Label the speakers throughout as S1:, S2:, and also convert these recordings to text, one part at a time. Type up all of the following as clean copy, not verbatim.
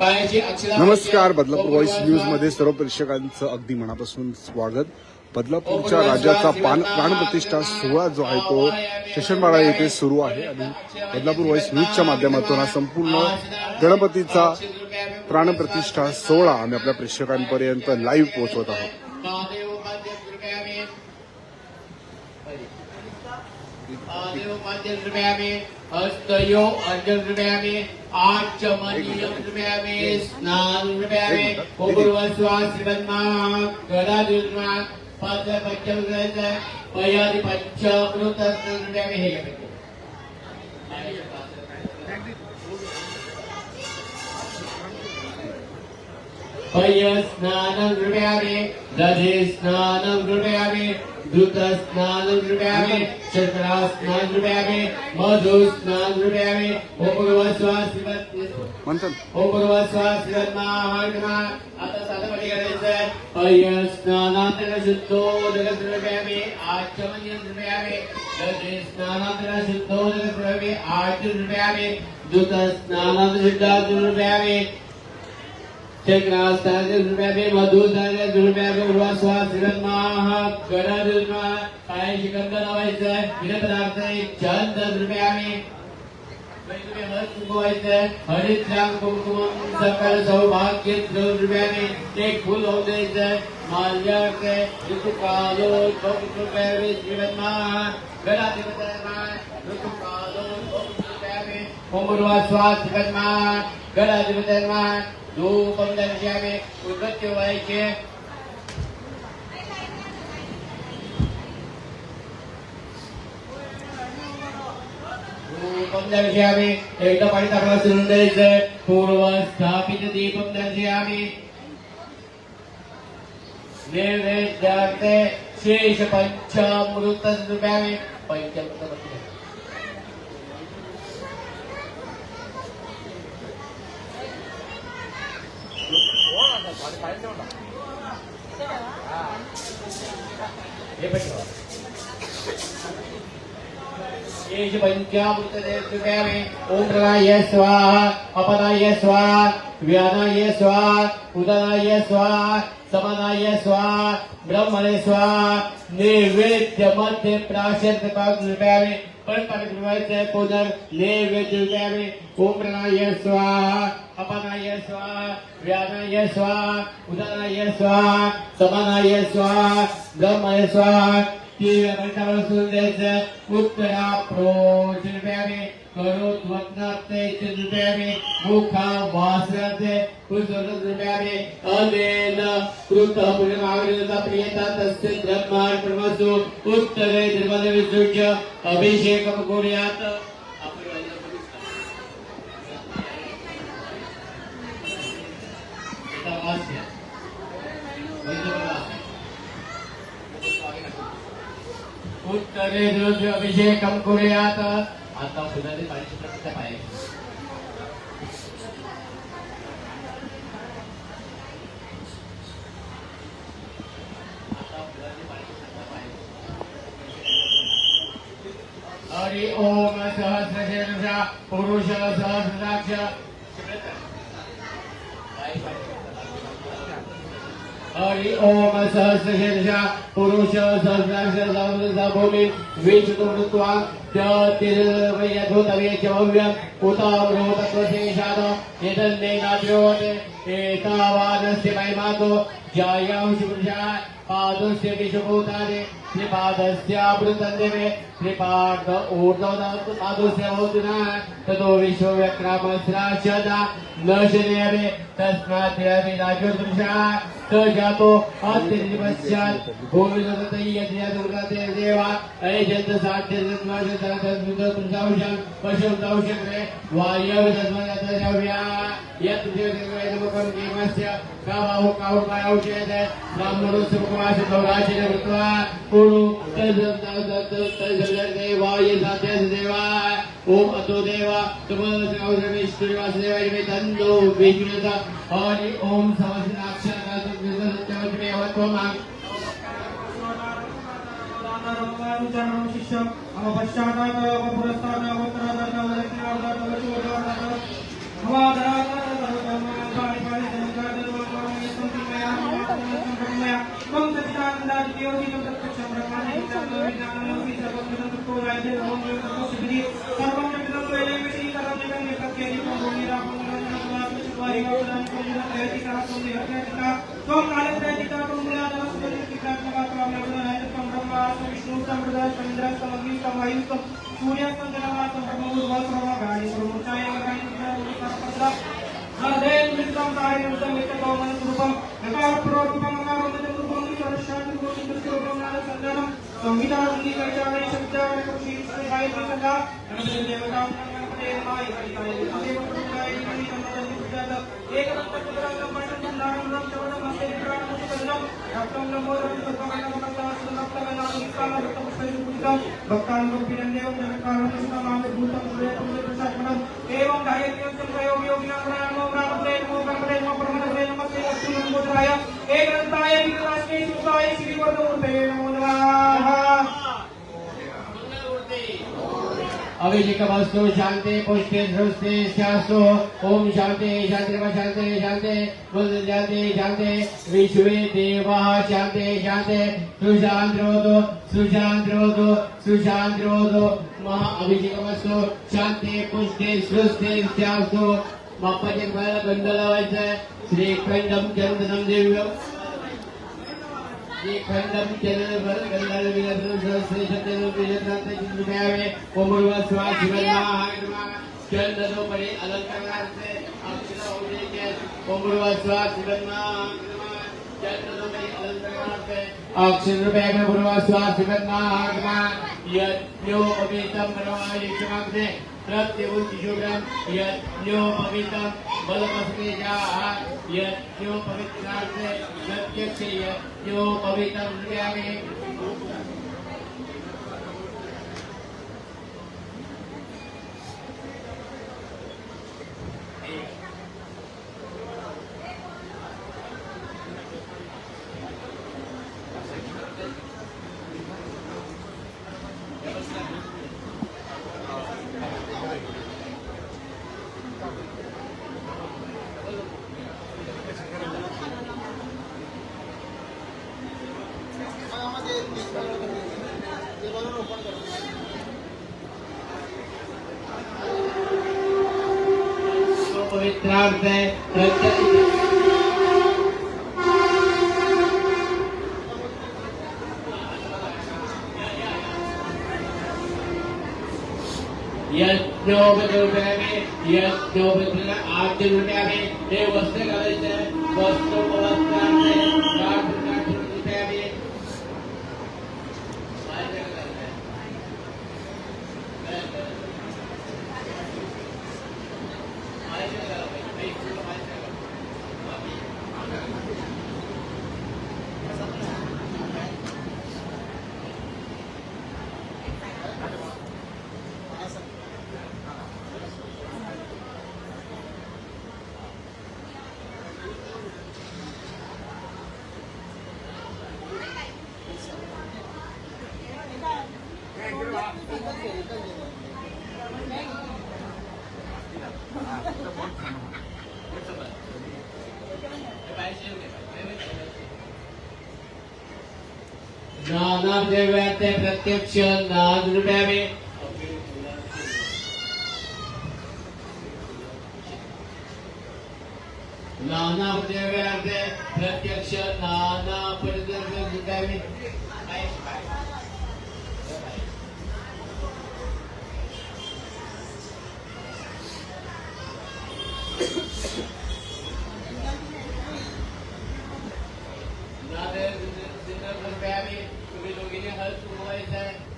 S1: नमस्कार, Badlapur voice news मध्ये सर्व प्रेक्षकांचं अगदी मनापासून स्वागत। बदलापूरच्या राजाचा प्राणप्रतिष्ठा सोहळा जो आहे तो स्टेशनपाडा येथे सुरू आहे आणि बदलापूर व्हॉइस न्यूजच्या माध्यमातून हा संपूर्ण गणपतीचा प्राणप्रतिष्ठा सोहळा आम्ही आपल्या प्रेक्षकांपर्यंत लाईव्ह पोहोचवत आहोत।
S2: हस्तयो अर्जुन रुपयामी आचमनीयम रुपयामी स्नान रुपयामी पूर्वस्वा श्रीमन्मा गदाधुर्मा पात्र पंचम रुपयाचा पयादि पंचामृत रुपयामी हे पय स्नानं रुपयामी दधि स्नानं रुपयामी दूत स्नानं रुपयामी शर्करा स्नान रुपयामी मधु स्नान रुपयामी पूर्वस्वा श्रीमन्मा आता साधमध्ये करायचं पय स्नानांतर शुद्धो जगत रुपयामी आचमनीयं रुपयामी दधि स्नानांतर शुद्धो जगत रुपयामी आचमनीयं रुपयामी दूत स्नानांतर शुद्धो रुपयामी मधु काय शिकंद लावायचं पदार्थ चंदन रुपयामी हरित राम कुमकुम सकल सौभाग्य रुपयामी एक फूल होऊन द्यायचं माल्याचे ऋतुकालो रुपयामी श्रीमन्मा गणाधिपती ऋतुकालो रुपयामी पूर्वस्वा श्रीमन्मा गणाधिपती धूपम दर्शयामि उद्गत्य वायके धूपम दर्शयामि एकदा पाणी टाकला सुरून द्यायचं पूर्व स्थापित दीपम दर्शयामि नैवेद्यार्थे शेष पंचामृत रुपयामि पंचामृत पंचामृतदेवयामि ओम प्रणाय स्वाहा अपनाय स्वाहा व्यानाय स्वाहा उदनाय स्वाहा समानाय स्वाहा ब्रह्मणे स्वाहा नैवेद्य मध्ये प्राशस्त्य रुपयामि परंपरा पुनर् नैवेद्य रुपयामि ओम प्रणाय स्वाहा अपनाय स्वाहा व्यानाय स्वाहा उदनाय स्वाहा समानाय स्वाहा ब्रह्मणे स्वाहा उत्तरा प्रोच रुपयामी करोद्वत्नार्थे रुपयामी मुखा वासनार्थे रुपयामी अनेन कृत पुण्यमागरिता प्रियता तस्य ब्रह्मार्पणमस्तु उत्तरे निर्मले विसृज्य अभिषेकं कुर्यात्। उत्तरे द्रव्य अभिषेकं कुर्यात्। आता पुनरे पाणी पाहिजे हरि ओम सहस्रशीर्षा पुरुष सहस्राक्ष हरि ओम सहस्रशीर्षा पुरुष सहस्राक्ष भूमि विष्णुत्वा यथोतवेचव्यम उतामृतत्वशेषाद यदन्नेनाद्योते एतावानस्य महिमातो जायांशपुरुषः पादस्य विषभूतानि श्रीपादस्यामृतन्देवे श्रीपाद ऊर्ध्वपादस्य भूतिना ततो विश्वव्यक्रामस्राशदा न शरीरे तस्मात् राजोदृशः स जातो अत्यधिपश्चात् भूमिदतयज्ञदुर्गते देवा अयजन्त साध्यदत्माशतरतस्मितपुरुषांशं पशुतौषक्रे वायवदस्मयतजव्या यत् देवदेवमुखं जीवस्य कावाहु काहुकायौषधे ब्राह्मणोस्य मुखमाशतौराशिन कृत्वा कुरु तद्देवाय साध्यदेवा ओम अतो देवा तुमस्कौरमेश्वरवासुदेवाय मे तन्नो विष्णुता हरि ओम सहस्राक्षरकासुदेवत्वमां शिष्यं अवपश्चात् अभिषेकमस्तु शांति पुष्टि सृष्टि स्यास्तु ओम शांति शांति शांति शांति बुद्ध शांति शांति विश्वे देवाः शांति शांति सुशांतिरोधो सुशांतिरोधो सुशांतिरोधो महा अभिषेकमस्तु शांति पुष्टि सृष्टि स्यास्तु बाप्पाचे मला गंध लावायचं श्रीखंडम चंदनम दिव्यम खंडम चंदन भर गंधाल विलास श्री सत्यनो विजयनाथ जिंदुम्यावे ओमरुवा स्वास शिवन्मा चंदनो परे अलंकारार्थे अक्षरा उदेके ओमरुवा स्वास शिवन्मा चंदनो परे अलंकारार्थे अक्षर रूपे ओमरुवा स्वास शिवन्मा यज्ञो अभितम मनोवाय क्षमाग्ने प्रत्यवुतिशुभ्रम यज्ञो पवित्रम बलपस्तेजाः यज्ञो पवित्रार्थे प्रत्यक्ष यज्ञो पवित्रम हृदयामि पवित्रार्थे यज्ञो विद्रुपयामि यज्ञो विद्रुपयामि आद्य विद्रुपयामि हे वस्त्र घालायचं वस्त्र पवित्रार्थे काठ विद्रुपयामि नानादेव्याते प्रत्यक्ष नादरूप्यामि नानादेव्याते प्रत्यक्ष नाना परिदर्शयामि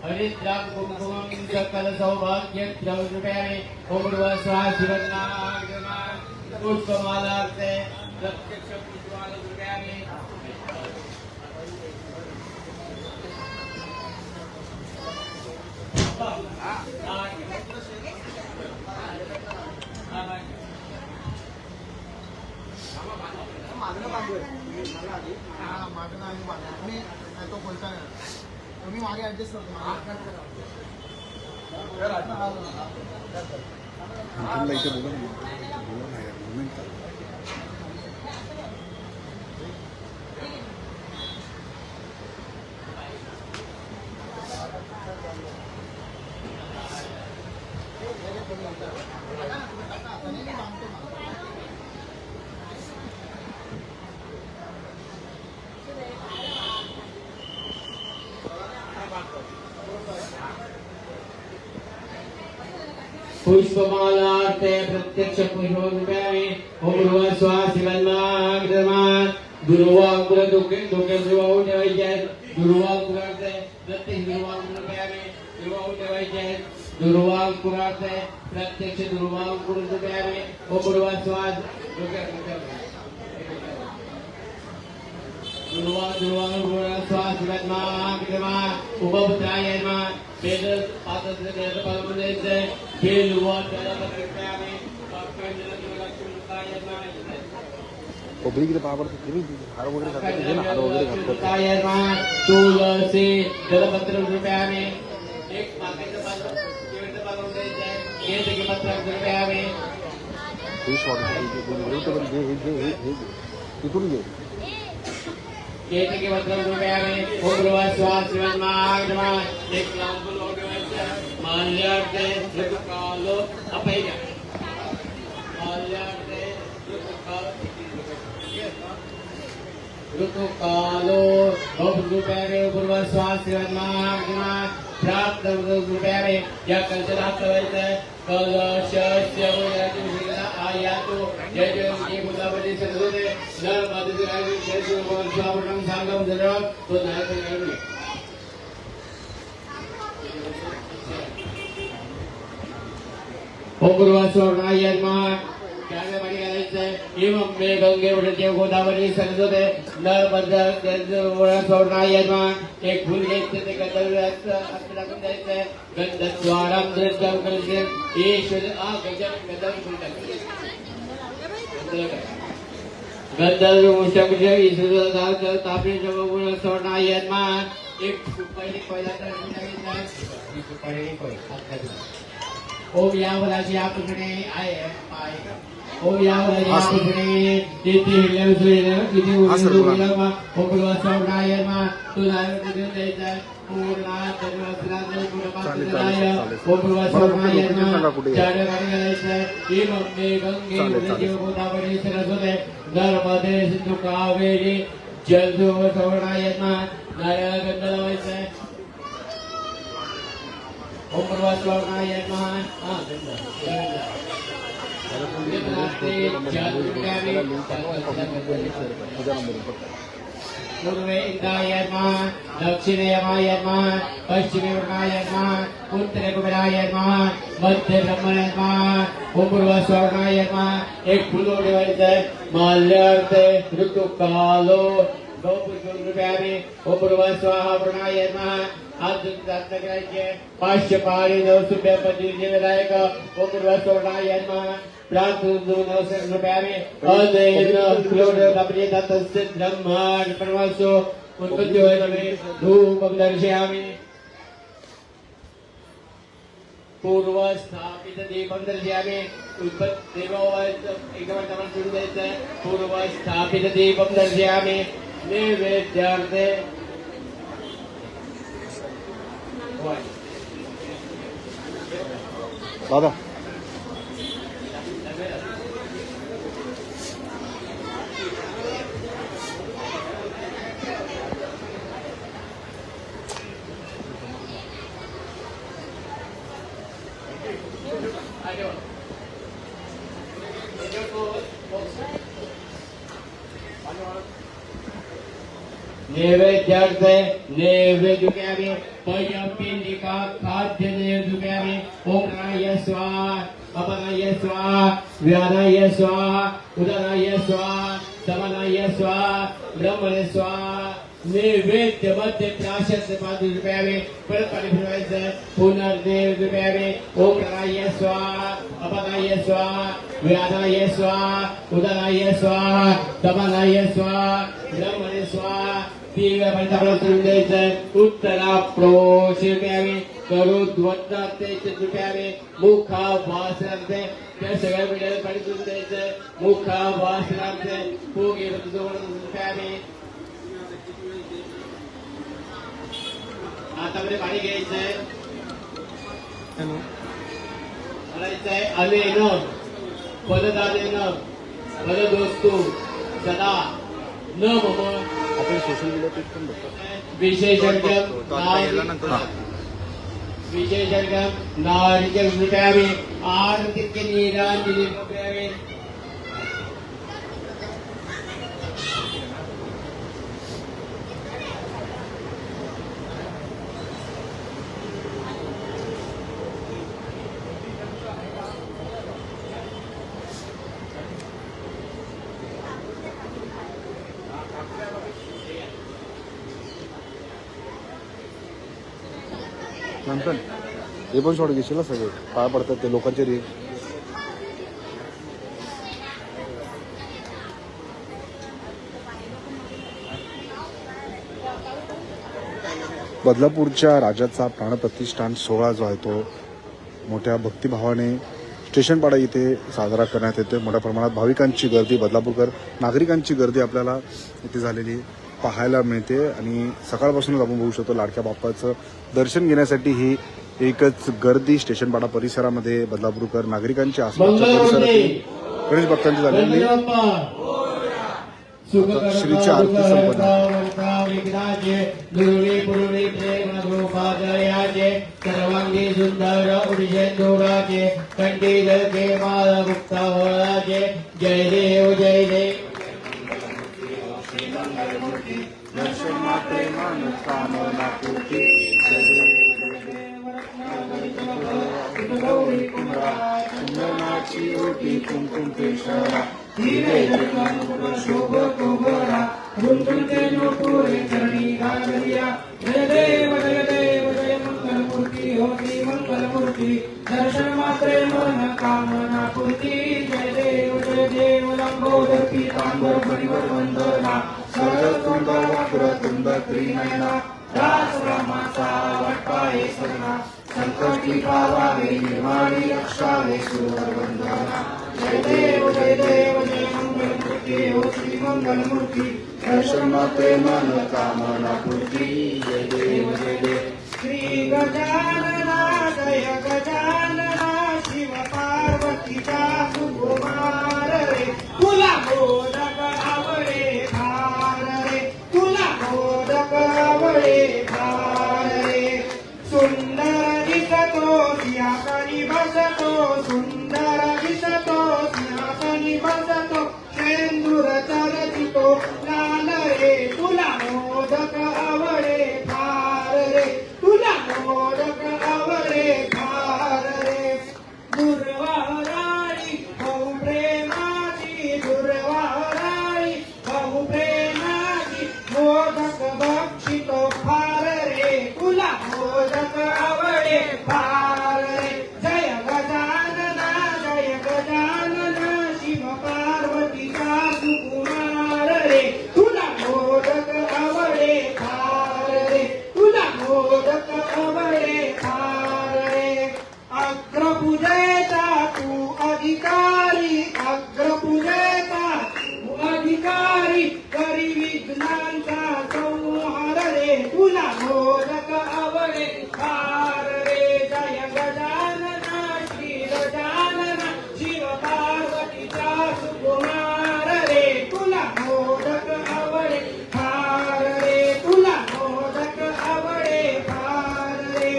S2: हरित राग कुमकुम सकल सौभाग्य द्रव्यरूप्याणि ओमरुवा स्वाहा शिवन्नाग्रमा पुष्पमालार्थे प्रत्यक्ष पुष्पमालारूप्याणि
S3: तुम्ही मागे ऍडजस्ट
S1: निखिलला इथे बोला ना. बोला ना यार, मोमेंट चालू आहे.
S2: पुष्पमालार्थे प्रत्यक्ष पुष्परूपाणि ओम भुर्भुवः स्वः शिवन्माग्रमान् दुर्वांकुर दुःखे ठेवायचे दुर्वांकुरार्थे प्रत्यक्ष दुर्वांकुरूपाणि ठेवायचे दुर्वांकुरार्थे प्रत्यक्ष दुर्वांकुरूपाणि ओम भुर्भुवः स्वः दुर्वांकुर स्वः शिवन्माग्रमान् उपपुत्राय नमः वेद पात्र वेद पालमुनेचे खेल वर जलपत्रकामे
S1: कोबरी किती पावर हार वगैरे घालतात ते ना, हार वगैरे घालतात
S2: तुळसी जलपत्र रुपयाने एक माकेचं पात्र केवढं पालवून द्यायचं हे देखील पत्र रुपयाने
S1: फिश हे तिथून घे
S2: ये देखील पत्र रुपयाने ओम भुर्भुवः स्वः शिवन्माग्रमान् एक लाख लोकवाच्या माल्यार्थे ऋतुकालो अपैया माल्यार्थे ऋतुकालो रुपयाने भुर्भुवः स्वः शिवन्माग्रमान् प्राप्त रुपयाने या कल्चरात कलशस्य आयातो जय जय श्री बुद्धावली सरस्वती नर मधुराई जय श्री स्वावरणं सांगम जरा तो नायक करणे ओम भुर्भुवः स्वः नमः त्याने पाणी घालायचंय एवं मे गंगे उडते गोदावरी सरस्वती नर मधुराई स्वः नमः एक फूल घ्यायचं ते गंधर्वाचं हात टाकून द्यायचंय गंधद्वारं दृष्टं कलशे ईश्वर गजन गंधर्व फूल टाकायचं गंधर्व मुष्टकुशे ईश्वर दास तापी जगगुण स्वः नमः एक सुपारी पहिला तर टाकायचं सुपारी पहिला ओम यावलाची आपकडे आहे ओम यावलाची आपकडे तिथे हिरलेलं किती उडून ओम भुर्भुवः स्वः नमः तू नारळ देऊन द्यायचा पूर्ण धर्मस्राद गुणपात्राय ओम भुर्भुवः स्वः नमः चार गाडी घालायचं एवं मे गंगे उडते गोदावरी सरस्वती नर्मदे सिंधू कावेरी जलधो स्वः नमः नारळ गंध लावायचं ओम भुर्भुवः स्वः नमः पूर्वे इंद्राय नमः दक्षिणे यमाय नमः पश्चिमे वरुणाय नमः उत्तरे कुबेराय नमः मध्य ब्रह्मणे नमः ओम भुर्भुवः स्वः नमः एक फूल ठेवायचं माल्यार्थे ऋतुकालो गौपुष्परूपाणि ओम भुर्भुवः स्वः नमः आज प्रार्थना करायची पाचशे पाळी नवसुभ्य पतिविजयदायक ओम भुर्भुवः स्वः नमः रुपयाने अजैन क्लोड कपडे तस्य ब्रह्मांड परमासो उत्पत्ति धूपं दर्शयामि पूर्व स्थापित दीपं दर्शयामि उत्पत्ति एकवर्तमान सुरू द्यायचं पूर्व स्थापित दीपं दर्शयामि नैवेद्यार्थे
S1: दादा
S2: नैवेद्यार्थे नैवेद्यामि पयपिंडिका खाद्य नैवेद्यामि ओम प्राणाय स्वाहा अपनाय स्वाहा व्यानाय स्वाहा उदनाय स्वाहा समनाय स्वाहा ब्रह्मणे स्वाहा नैवेद्य मध्य प्राशस्य ₹5 परत पाणी फिरवायचं पुनर्नैवेद्यामि ओम प्राणाय स्वाहा अपनाय स्वाहा व्यानाय स्वाहा उदनाय स्वाहा समनाय स्वाहा ब्रह्मणे स्वाहा दिव्य पंचामृत सोडून द्यायचं उत्तरा प्रोशिव्यामी करुद्वत्ताते चतुर्भ्यामी मुखा वासनांचे त्या सगळ्या पिढ्याला पाणी सोडून द्यायचं मुखा वासनांचे फुगे चतुर्भ्यामी हातामध्ये पाणी घ्यायचंय म्हणायचंय अनेन पददानेन पददोस्तु सदा न मम
S1: आपण सोशल मीडिया पेज पण बघतो
S2: विशेषज्ञ विशेषण नारीचे लुटावे आरती के नीरांजली लुटावे
S1: नंतर हे पण शॉट घेशील ना सगळे काय पडतात ते लोकांचे रे. बदलापूरच्या राजाचा प्राणप्रतिष्ठान सोहळा जो आहे तो मोठ्या भक्तिभावाने स्टेशनपाडा इथे साजरा करण्यात येते. मोठ्या प्रमाणात भाविकांची गर्दी, बदलापूरकर नागरिकांची गर्दी आपल्याला इथे झालेली पाहायला मिळते आणि सकाळपासूनच आपण बघू शकतो लाडक्या बाप्पाचं दर्शन घेण्यासाठी ही एकच गर्दी स्टेशनपाडा परिसरामध्ये बदलापूरकर नागरिकांची आसपासच्या परिसरातील गणेश भक्तांची झालेली श्रीची आरती
S2: सर्वांगी सुंदर उडिजे दोराचे कंठी दलके माल गुप्ता होळाचे जय देव जय देव दर्शन मात्रे मन कामना पूर्ती जय देव लंबोदर पीतांबर परिवर वंदना सरतुंड वक्रतुंड त्रिनयना दास रामाचा वाटपाये सगळा संकटी पावावे निर्माणी रक्षावे सुरवर वंदना जय देव जय मंगलमूर्ती हो श्री मंगलमूर्ती दर्शन मात्रे मन कामना पूर्ती जय देव श्री गजानना जय गजानना शिव पार्वतीचा सुकुमार रे तुला मोदक आवडे फार रे तुला मोदक आवडे फार रे सुंदर दिसतो सिंहासनी बसतो सुंदर दिसतो सिंहासनी बसतो शेंदूर चरचितो लाल रे तुला मोदक आवडे फार रे तुला मोदक आवडे फार रे दुर्वाराळी बहु प्रेमाची दुर्वाराळी बहु प्रेमाची मोदक बक्षितो फार रे तुला मोदक आवडे फार रे जय गजानना शिव पार्वतीचा सुकुमार रे तुला मोदक आवडे फार रे तुला मोदक आवडे फार रे अग्रपूजेचा तू अधिकारी अग्रपूजेचा तू अधिकारी करी विघ्नांचा संहार रे तुला मोदक आवडे फार रे जय गजानना श्री गजानना शिव पार्वतीचा सुकुमार रे तुला मोदक आवडे फार रे तुला मोदक आवडे फार रे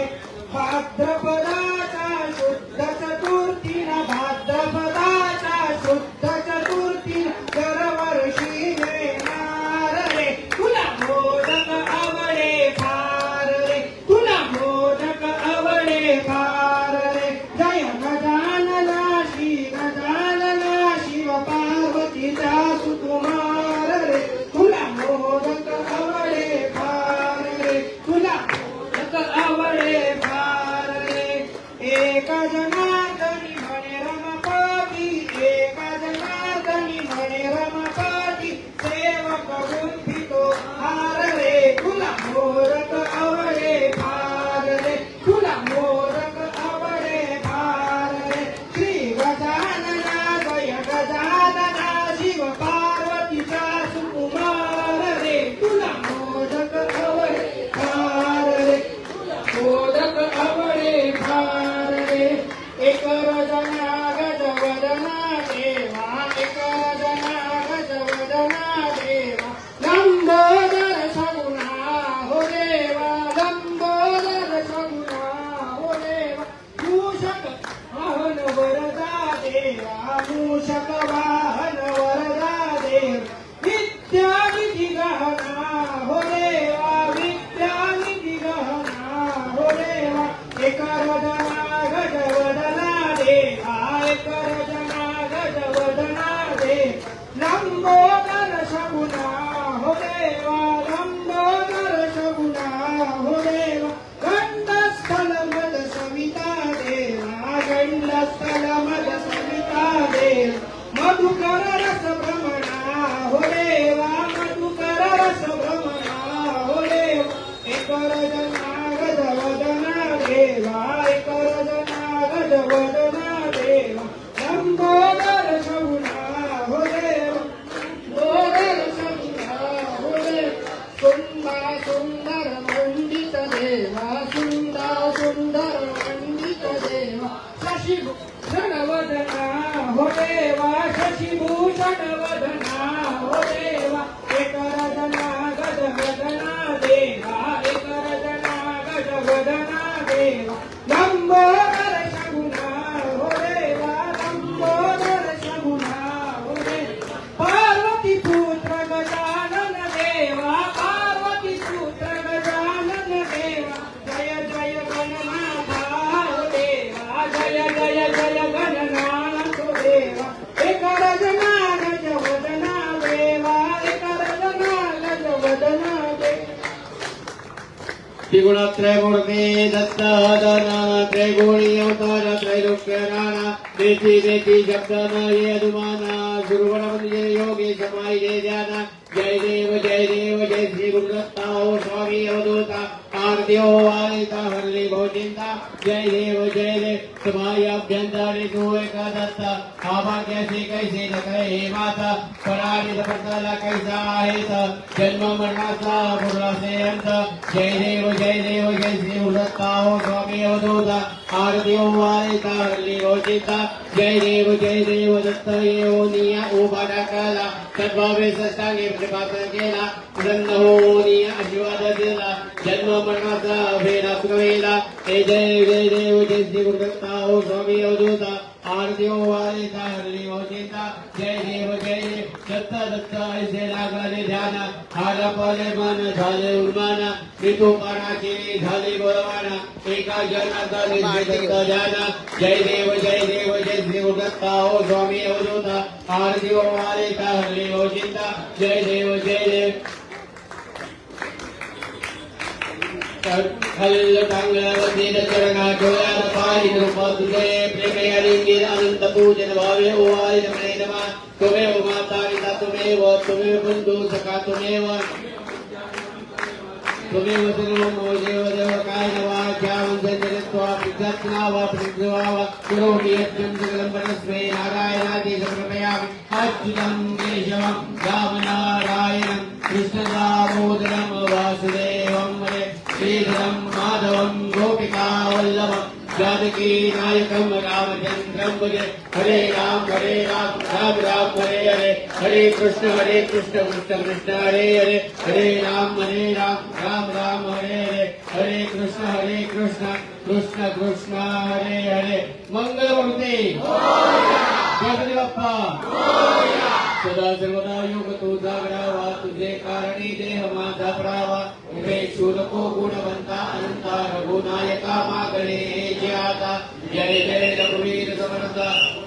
S2: भाद्रपदाचा शुद्ध चतुर्थीला भाद्रपदाचा शुद्ध चतुर्थीला दरवर्षी येणार रे तुला मोदक आवडे फार रे तुला मोदक
S4: लंबोदर शगुना हो देवा लंबोदर शगुना हो देवा गंडस्थल मद सविता देवा गंडस्थल मद सविता देव मधुकर रस भ्रमणा हो देवा मधुकर रस भ्रमणा हो देवा एक रजनागज वदना देवा एक रजनागज वदना देवा लंबोदर शगुना हो देवा लंबोदर शगुना हो देवा सुंदर सुंदर मंडित देवा सुंदर सुंदर मंडित देवा शशिभूषण वदना हो देवा शशिभूषण वदना हो देवा एक रजना गज वदना देवा एक रजना गज वदना देवा लंबोदर शगुना हो देवा लंबोदर शगुना हो देवा पार्वती पुत्र गजानन देवा पार्वती पुत्र गजानन देवा जय जय गणनाथा हो देवा जय जय जय गणनाथ हो देवा एक रजना गज वदना देवा एक रजना गज वदना देवा
S2: त्रिगुणत्रय मूर्ति दत्त दाना त्रैगुणी अवतार त्रैलोक्य नाना देती देती शब्द न ये अनुमाना सुरवण योगी समाई जय ध्याना जय देव जय श्री गुरुदत्ता ओ स्वामी अवधूता आरत्यो आदिता हरली भोजिंता जय देव समाई अभ्यंतरी तू एक दत्ता आभा कैसे कैसे न करे हे माता पराणी पडताला कैसा आहे जन्म मरणाचा पुरा से अंत जय देव जय श्री गुरुदत्ता ओ स्वामी अवधूता आरत्यो आदिता हरली भोजिंता जय देव दत्त ये ओ निया ओ बाडा काला सद्भावे सष्टांगे प्रतिपादन केला प्रसन्न होऊन आशीर्वाद दिला जन्म मरणाचा भेद कवेला हे जय देव जय श्री गुरुदत्ता ओ स्वामी अवधूता आरत्यो आदिता हरली भोजिंता जय देव दत्त ऐसे लागले ध्यान हाल पले मन झाले उन्मान ऋतू पाराची झाली बळवाना एका जनाचा दत्त ध्यान जय देव जय श्री गुरुदत्ता ओ स्वामी अवधूता आरत्यो आदिता हरली भोजिंता जय देव हल्ल टांगळ वंदित चरणा डोळ्यात पाणी कृपा तुझे प्रेमे अलिंगित अनंत पूजन भावे ओ आदित मने नमा तुमेव माता पिता तुमेव बंधू सखा तुमेव सर्वं मो देव काय नवा ध्यावंजनत्वा पितत्ना वा प्रतिवा वा करोमि यज्ञं सकलं वनस्मै नारायणादि समर्पयामि अच्युतं केशवं रामनारायणं कृष्णदामोदरं वासुदेवं वन्दे श्रीधरं माधवं गोपिकावल्लभं जानकी नायकं रामचन्द्रं भजे हरे राम राम राम हरे हरे कृष्ण कृष्ण कृष्ण हरे हरे राम राम राम हरे हरे कृष्ण कृष्ण कृष्ण हरे मंगलमूर्ती गणपती बाप्पा सदा सर्वदा योग तुझा करावा तुझे कारणी देह माझा परावा उभे शूरको गुणवंता अनंता रघुनायका मागणे जे आता जय रघुवीर समर्थ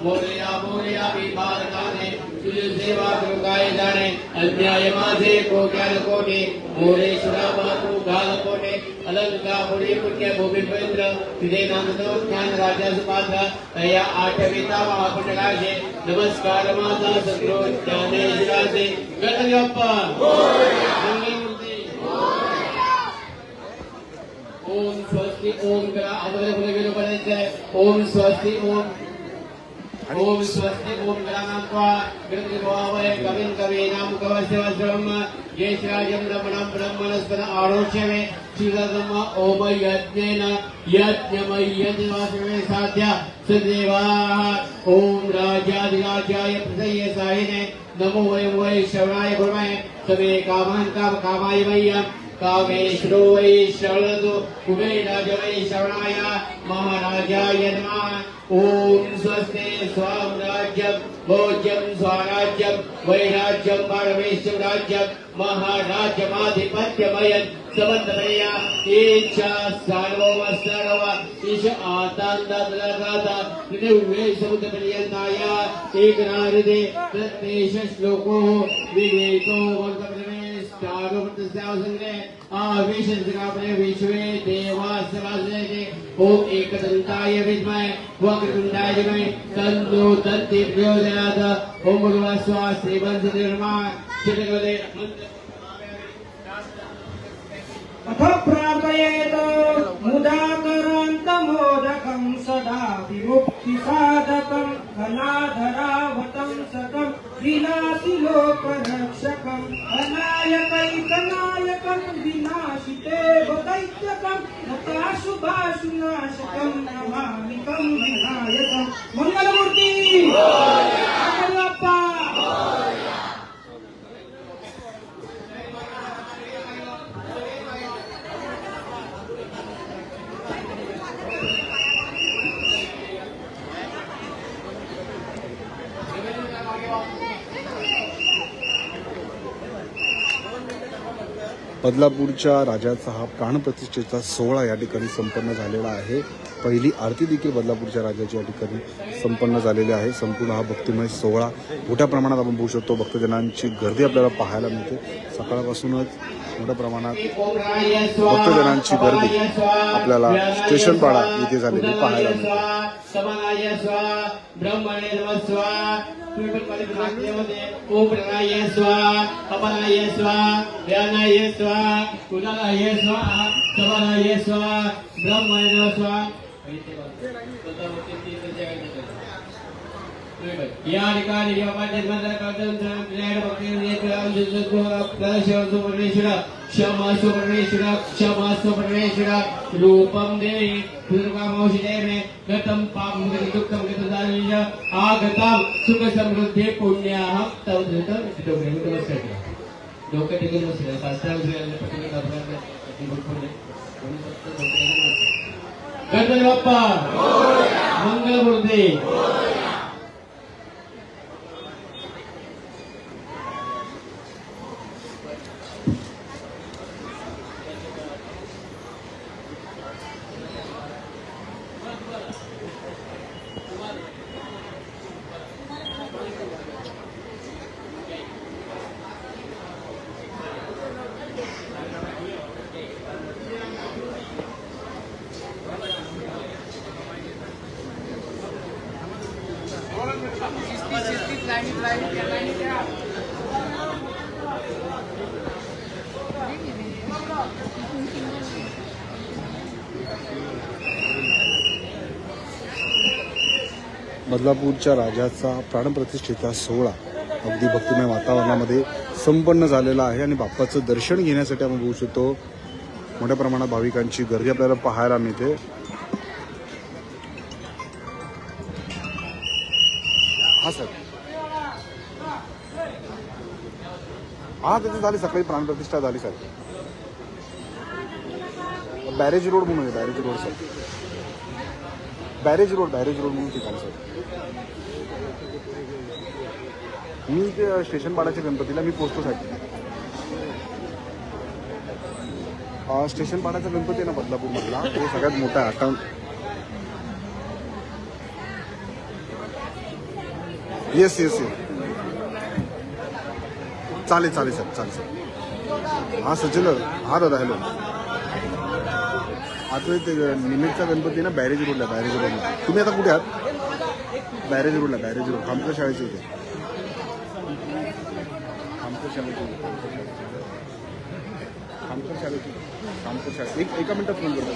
S2: मोरया विभारकाने तुझे सेवा करू काय जाणे अन्याय माझे कोट्यान कोटी मोरेश्वरा मातू घाल कोटे अलंका पुढे पुण्य भूमी पवित्र तिथे नामदो ज्ञान राजा सुपात्र या आठविता महापुंडलाचे नमस्कार माझा सद्गुरु ज्ञानेश्वराचे गणपती बाप्पा मंगलमूर्ती ओम स्वस्ति ओम करा अगोदर पुढे गेलो पाहिजे ओम स्वस्ति ओम स्वस्ति ओम ग्रामात्वा गणपती भवावय कविं कवीनां कवस्य वस्त्रम येशराजं रमणं ब्रह्मणस्पद आरोच्यमे श्रीरत्नम ओम यज्ञेन यज्ञमय्यदिवासमे साध्या सदेवाः ओम राजाधिराजाय प्रसय्य साहिने नमो वै श्रवणाय गुरुमय समे कामान् कामाय मह्यं कामेश्वरो वै शरणतो कुबेराज वै शरणाय महाराजाय नमः। ओम स्वस्ति स्वाम्राज्यं भोज्यं स्वराज्यं वैराज्यं परमेश्वराज्यं महाराज्यमाधिपत्यमयं समन्तमया इच्छा सर्वम सर्व ईश आतांदाता निर्वे समुद्रपर्यंताय एकनारदे तत्तेश श्लोको विवेको वर्तते स्टारोपतस्यावसंगे आवेशसकापने विश्वे देवासवासने ओम एकदन्ताय विद्महे वक्रतुण्डाय धीमहि तन्नो दन्ति प्रचोदयात्। ओम भगवस्वा श्रीवंशधर्मा चित्रकले
S4: अथ प्रार्थयेत मुदाकरान्तमोदकं सदा विमुक्तिसाधकं कलाधरावतं सकं विनाशिलोकरक्षकं अनायकैकनायकं विनाशिते दैत्यकं नताशुभाशुनाशकं नमामि तं विनायकं। मंगलमूर्ती मंगलप्पा
S1: बदलापूरच्या राजाचा हा प्राणप्रतिष्ठेचा सोहळा या ठिकाणी संपन्न झालेला आहे। पहिली आरती देखील बदलापूरच्या राजाची या ठिकाणी संपन्न झालेली आहे। संपूर्ण हा भक्तिमय सोहळा मोठ्या प्रमाणात आपण बघू शकतो। भक्तजनांची गर्दी आपल्याला पाहायला मिळते। सकाळपासूनच मोठ्या प्रमाणात भक्तजनांची गर्दी आपल्याला स्टेशनपाडा येथे झालेली पाहायला मिळते।
S2: ओम प्रणय स्वाहा अपनाय स्वाहा व्यानाय स्वाहा कुणालाय स्वाहा समानाय स्वाहा ब्रह्मणे स्वाहा। या ठिकाणी क्षमा सुवर्णेश्वर रूपम देवी दुर्गामौषधे गतं पापं दुःखं गतदानीय आगतं सुख समृद्धि पुण्याहं तव धृतं डोकं टेकून बसले गणपती बाप्पा मंगलमूर्ती।
S1: बदलापूरच्या राजाचा प्राणप्रतिष्ठेचा सोहळा अगदी भक्तिमय वातावरणामध्ये संपन्न झालेला आहे आणि बाप्पाचं दर्शन घेण्यासाठी आपण बघू शकतो मोठ्या प्रमाणात भाविकांची गर्दी आपल्याला पाहायला मिळते। हा सर हा तिथे झाली सकाळी प्राणप्रतिष्ठा झाली सर। बॅरेज रोड म्हणून barrage road sir barrage road म्हणून ठिकाण सर। मी ते स्टेशनपाड्याच्या गणपतीला मी पोचतो साहेब। स्टेशनपाड्याचा गणपती आहे ना बदलापूरमधला तो सगळ्यात मोठा आहे। आता येस चालेल सर चालेल सर। हा सचिन हा दादा हॅलो। आता ते निमित्तचा गणपती ना बॅरेज रोडला तुम्ही आता कुठे आहात? बॅरेज रोड खामकर शाळेचे होते खामकर शाळेची एका मिनिटात फोन करतो